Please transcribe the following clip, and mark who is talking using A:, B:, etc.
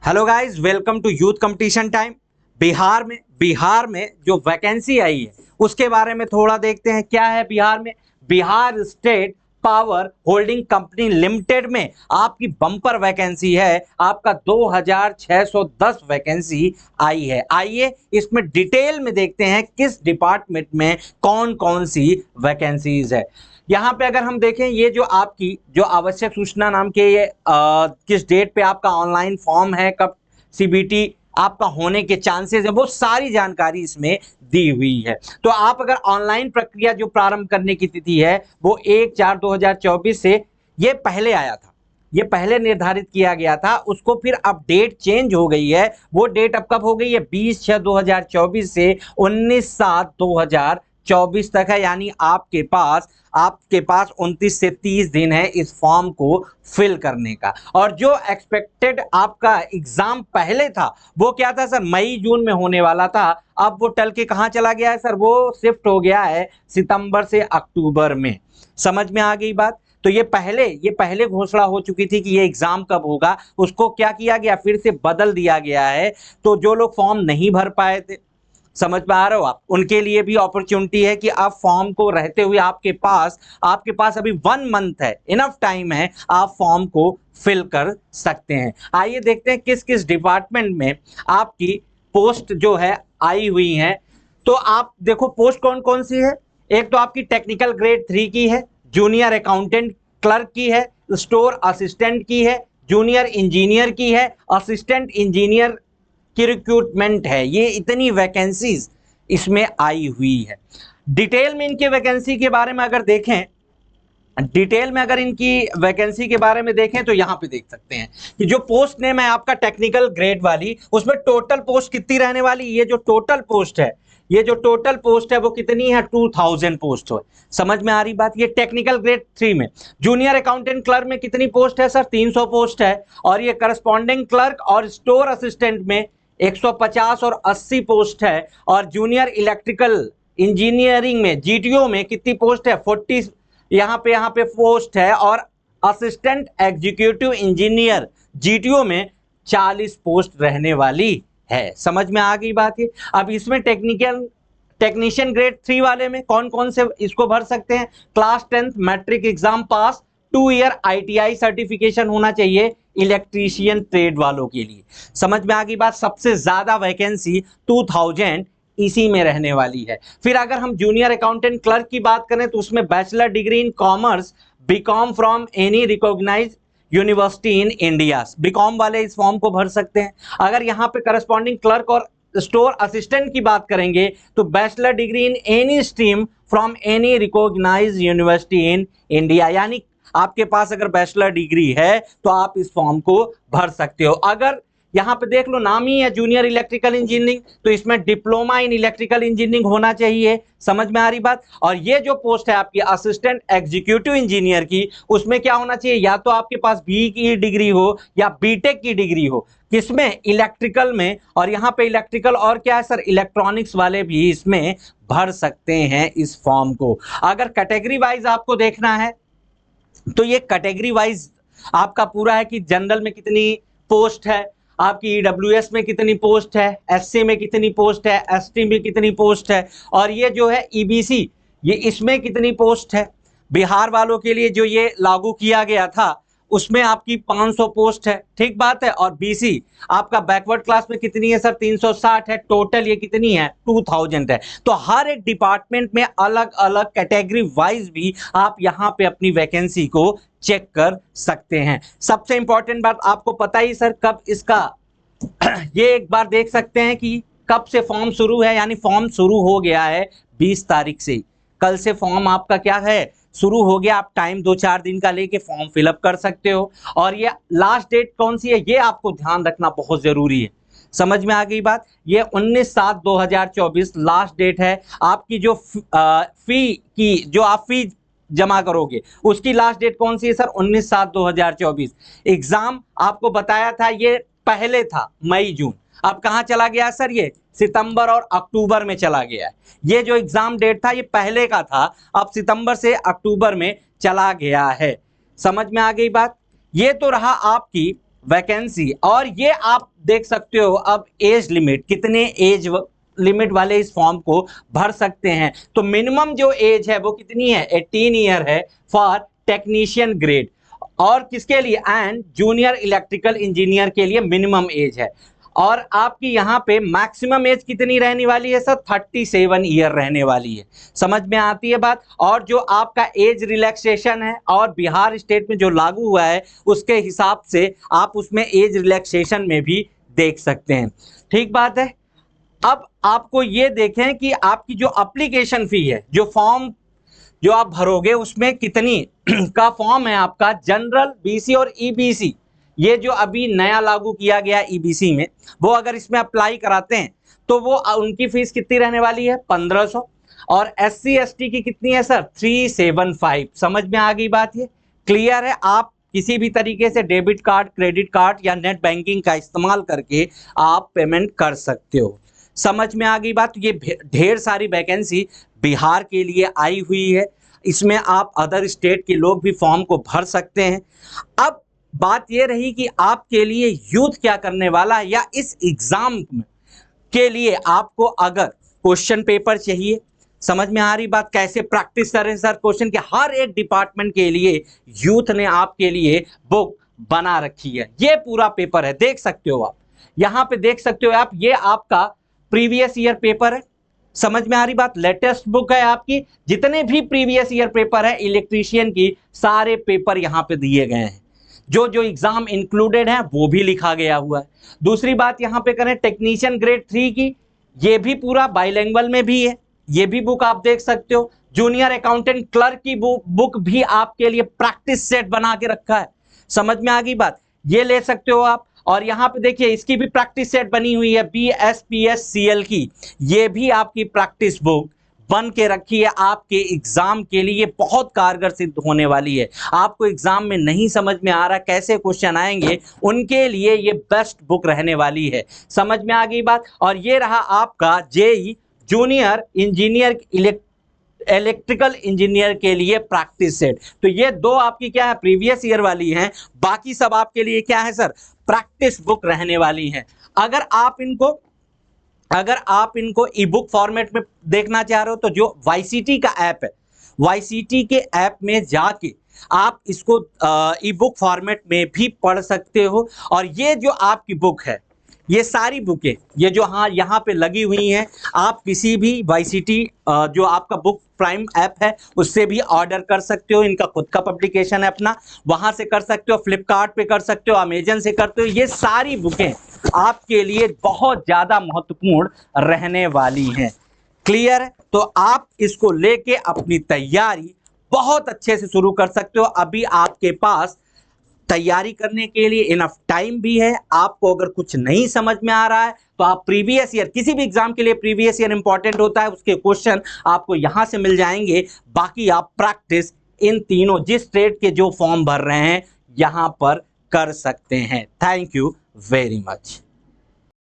A: Hello guys, welcome to youth competition time. Bihar में जो vacancy आई है उसके बारे में थोड़ा देखते हैं। क्या है बिहार में? Bihar state power holding company limited में आपकी बम्पर वैकेंसी है। आपका 2610 वैकेंसी आई है। आइए इसमें डिटेल में देखते हैं किस डिपार्टमेंट में कौन कौन सी वैकेंसीज है। यहाँ पे अगर हम देखें, ये जो आपकी जो आवश्यक सूचना नाम के ये किस डेट पे आपका ऑनलाइन फॉर्म है, कब सीबीटी आपका होने के चांसेस है, वो सारी जानकारी इसमें दी हुई है। तो आप अगर ऑनलाइन प्रक्रिया जो प्रारंभ करने की तिथि है वो 1/4/2024 से, ये पहले आया था, ये पहले निर्धारित किया गया था, उसको फिर अब डेट चेंज हो गई है। वो डेट अब कब हो गई है? 20/6/2024 से 19/7/2024 तक है। यानी आपके पास 29 से 30 दिन है इस फॉर्म को फिल करने का। और जो एक्सपेक्टेड आपका एग्जाम पहले था वो क्या था सर? मई जून में होने वाला था। अब वो टल के कहां चला गया है सर? वो शिफ्ट हो गया है सितंबर से अक्टूबर में। समझ में आ गई बात? तो ये पहले घोषणा हो चुकी थी कि ये एग्जाम कब होगा, उसको क्या किया गया, फिर से बदल दिया गया है। तो जो लोग फॉर्म नहीं भर पाए थे, समझ में आ रहे हो आप, उनके लिए भी अपॉर्चुनिटी है कि आप फॉर्म को रहते हुए आपके पास अभी 1 मंथ है, इनफ टाइम है, आप फॉर्म को फिल कर सकते हैं। आइए देखते हैं किस किस डिपार्टमेंट में आपकी पोस्ट जो है आई हुई है। तो आप देखो पोस्ट कौन कौन सी है। एक तो आपकी टेक्निकल ग्रेड 3 की है, जूनियर अकाउंटेंट क्लर्क की है, स्टोर असिस्टेंट की है, जूनियर इंजीनियर की है, असिस्टेंट इंजीनियर की रिक्रूटमेंट है। ये इतनी वैकेंसीज इसमें आई हुई है। डिटेल में इनके वैकेंसी के बारे में अगर देखें, डिटेल में अगर इनकी वैकेंसी के बारे में देखें तो यहां पे देख सकते हैं कि जो पोस्ट नेम है आपका टेक्निकल ग्रेड वाली, उसमें टोटल पोस्ट कितनी रहने वाली? ये जो टोटल पोस्ट है वो कितनी है? 2000 पोस्ट है। समझ में आ रही बात? ये टेक्निकल ग्रेड 3 में। जूनियर अकाउंटेंट क्लर्क में कितनी पोस्ट है सर? 300 पोस्ट है। और ये करस्पॉन्डिंग क्लर्क और स्टोर असिस्टेंट में 150 और 80 पोस्ट है। और जूनियर इलेक्ट्रिकल इंजीनियरिंग में, जीटीओ में कितनी पोस्ट है? 40 यहाँ पे पोस्ट है। और असिस्टेंट एग्जीक्यूटिव इंजीनियर जीटीओ में 40 पोस्ट रहने वाली है। समझ में आ गई बात है? अब इसमें टेक्नीशियन ग्रेड 3 वाले में कौन कौन से इसको भर सकते हैं? Class 10 matric exam pass, 2 year ITI certification होना चाहिए इलेक्ट्रीशियन ट्रेड वालों के लिए। समझ में आ गई बात? सबसे ज्यादा वैकेंसी 2000 इसी में रहने वाली है। फिर अगर हम जूनियर अकाउंटेंट क्लर्क की बात करें तो उसमें bachelor degree in commerce, B Com from any recognised university in India, B Com वाले इस फॉर्म को भर सकते हैं। अगर यहाँ पे करस्पॉन्डिंग क्लर्क और स्टोर असिस्टेंट की बात करेंगे तो bachelor degree in any stream from any recognised university in India. यानी आपके पास अगर बैचलर डिग्री है तो आप इस फॉर्म को भर सकते हो। अगर यहाँ पे देख लो, नाम ही है जूनियर इलेक्ट्रिकल इंजीनियरिंग, तो इसमें डिप्लोमा इन इलेक्ट्रिकल इंजीनियरिंग होना चाहिए। समझ में आ रही बात? और ये जो पोस्ट है आपकी असिस्टेंट एग्जीक्यूटिव इंजीनियर की, उसमें क्या होना चाहिए? या तो आपके पास बी की डिग्री हो या बीटेक की डिग्री हो। किसमें? इलेक्ट्रिकल में। और यहाँ पे इलेक्ट्रिकल और क्या है सर? इलेक्ट्रॉनिक्स वाले भी इसमें भर सकते हैं इस फॉर्म को। अगर कैटेगरी वाइज आपको देखना है तो ये कैटेगरी वाइज आपका पूरा है कि जनरल में कितनी पोस्ट है, आपकी ईडब्ल्यूएस में कितनी पोस्ट है, एससी में कितनी पोस्ट है, एसटी में कितनी पोस्ट है, और ये जो है ईबीसी, ये इसमें कितनी पोस्ट है। बिहार वालों के लिए जो ये लागू किया गया था उसमें आपकी 500 पोस्ट है, ठीक बात है। और बीसी आपका बैकवर्ड क्लास में कितनी है सर? 360 है। टोटल ये कितनी है? 2000 है। तो हर एक डिपार्टमेंट में अलग अलग कैटेगरी वाइज भी आप यहां पे अपनी वैकेंसी को चेक कर सकते हैं। सबसे इंपॉर्टेंट बात आपको पता ही सर कब इसका ये एक बार देख सकते हैं कि कब से फॉर्म शुरू है। यानी फॉर्म शुरू हो गया है 20 तारीख से। कल से फॉर्म आपका क्या है? शुरू हो गया। आप टाइम 2-4 दिन का लेके फॉर्म फिलअप कर सकते हो। और ये लास्ट डेट कौन सी है ये आपको ध्यान रखना बहुत जरूरी है। समझ में आ गई बात? ये 19/7/2024 लास्ट डेट है। आपकी जो फी जमा करोगे उसकी लास्ट डेट कौन सी है सर? 19/7/2024। एग्जाम आपको बताया था ये पहले था मई जून, अब कहां चला गया सर? ये सितंबर और अक्टूबर में चला गया है। ये जो एग्जाम डेट था ये पहले का था, अब सितंबर से अक्टूबर में चला गया है। समझ में आ गई बात? ये तो रहा आपकी वैकेंसी, और ये आप देख सकते हो अब एज लिमिट, कितने एज लिमिट वाले इस फॉर्म को भर सकते हैं। तो मिनिमम जो एज है वो कितनी है, 18 ईयर है फॉर टेक्नीशियन ग्रेड, और किसके लिए, एंड जूनियर इलेक्ट्रिकल इंजीनियर के लिए मिनिमम एज है। और आपकी यहाँ पे मैक्सिमम एज कितनी रहने वाली है सर, 37 ईयर रहने वाली है। समझ में आती है बात। और जो आपका एज रिलैक्सेशन है और बिहार स्टेट में जो लागू हुआ है उसके हिसाब से आप उसमें एज रिलैक्सेशन में भी देख सकते हैं। ठीक बात है। अब आपको ये देखें कि आपकी जो एप्लीकेशन फी है, जो फॉर्म जो आप भरोगे उसमें कितनी का फॉर्म है आपका, जनरल, बीसी और ईबीसी, ये जो अभी नया लागू किया गया ईबीसी में, वो अगर इसमें अप्लाई कराते हैं तो वो उनकी फीस कितनी रहने वाली है, 1500। और एससी एसटी की कितनी है सर, 375। समझ में आ गई बात, ये क्लियर है। आप किसी भी तरीके से डेबिट कार्ड, क्रेडिट कार्ड या नेट बैंकिंग का इस्तेमाल करके आप पेमेंट कर सकते हो। समझ में आ गई बात। ये ढेर सारी वैकेंसी बिहार के लिए आई हुई है, इसमें आप अदर स्टेट के लोग भी फॉर्म को भर सकते हैं। अब बात ये रही कि आपके लिए यूथ क्या करने वाला है, या इस एग्जाम के लिए आपको अगर क्वेश्चन पेपर चाहिए, समझ में आ रही बात, कैसे प्रैक्टिस करें सर क्वेश्चन के, हर एक डिपार्टमेंट के लिए यूथ ने आपके लिए बुक बना रखी है। ये पूरा पेपर है, देख सकते हो आप, यहाँ पे देख सकते हो आप, ये आपका प्रीवियस ईयर पेपर है। समझ में आ रही बात, लेटेस्ट बुक है आपकी, जितने भी प्रीवियस ईयर पेपर है इलेक्ट्रीशियन की, सारे पेपर यहाँ पे दिए गए हैं, जो जो एग्जाम इंक्लूडेड है वो भी लिखा गया हुआ है। दूसरी बात यहाँ पे करें टेक्नीशियन ग्रेड 3 की, ये भी पूरा बाइलिंगुअल में भी है, ये भी बुक आप देख सकते हो। जूनियर अकाउंटेंट क्लर्क की बुक भी आपके लिए प्रैक्टिस सेट बना के रखा है। समझ में आ गई बात, ये ले सकते हो आप। और यहाँ पे देखिए इसकी भी प्रैक्टिस सेट बनी हुई है, BSPSCL की, ये भी आपकी प्रैक्टिस बुक बन के रखी है, आपके एग्जाम के लिए बहुत कारगर सिद्ध होने वाली है। आपको एग्जाम में नहीं समझ में आ रहा कैसे क्वेश्चन आएंगे, उनके लिए ये बेस्ट बुक रहने वाली है। समझ में आ गई बात। और ये रहा आपका JE junior engineer electrical engineer के लिए प्रैक्टिस सेट। तो ये दो आपकी क्या है, प्रीवियस ईयर वाली हैं, बाकी सब आपके लिए क्या है सर, प्रैक्टिस बुक रहने वाली हैं। अगर आप इनको ई बुक फॉर्मेट में देखना चाह रहे हो तो जो वाईसीटी का ऐप है, वाईसीटी के ऐप में जाके आप इसको ई बुक फॉर्मेट में भी पढ़ सकते हो। और ये जो आपकी बुक है, ये सारी बुकें, ये जो यहाँ पे लगी हुई हैं, आप किसी भी वाईसीटी जो आपका बुक प्राइम ऐप है उससे भी ऑर्डर कर सकते हो। इनका खुद का पब्लिकेशन है अपना, वहाँ से कर सकते हो, फ्लिपकार्ट पे कर सकते हो, अमेजन से करते हो। ये सारी बुकें आपके लिए बहुत ज़्यादा महत्वपूर्ण रहने वाली हैं। क्लियर है। तो आप इसको लेके अपनी तैयारी बहुत अच्छे से शुरू कर सकते हो। अभी आपके पास तैयारी करने के लिए इनफ टाइम भी है। आपको अगर कुछ नहीं समझ में आ रहा है तो आप प्रीवियस ईयर, किसी भी एग्जाम के लिए प्रीवियस ईयर इंपॉर्टेंट होता है, उसके क्वेश्चन आपको यहां से मिल जाएंगे। बाकी आप प्रैक्टिस इन तीनों जिस स्टेट के जो फॉर्म भर रहे हैं यहां पर कर सकते हैं। Thank you very much.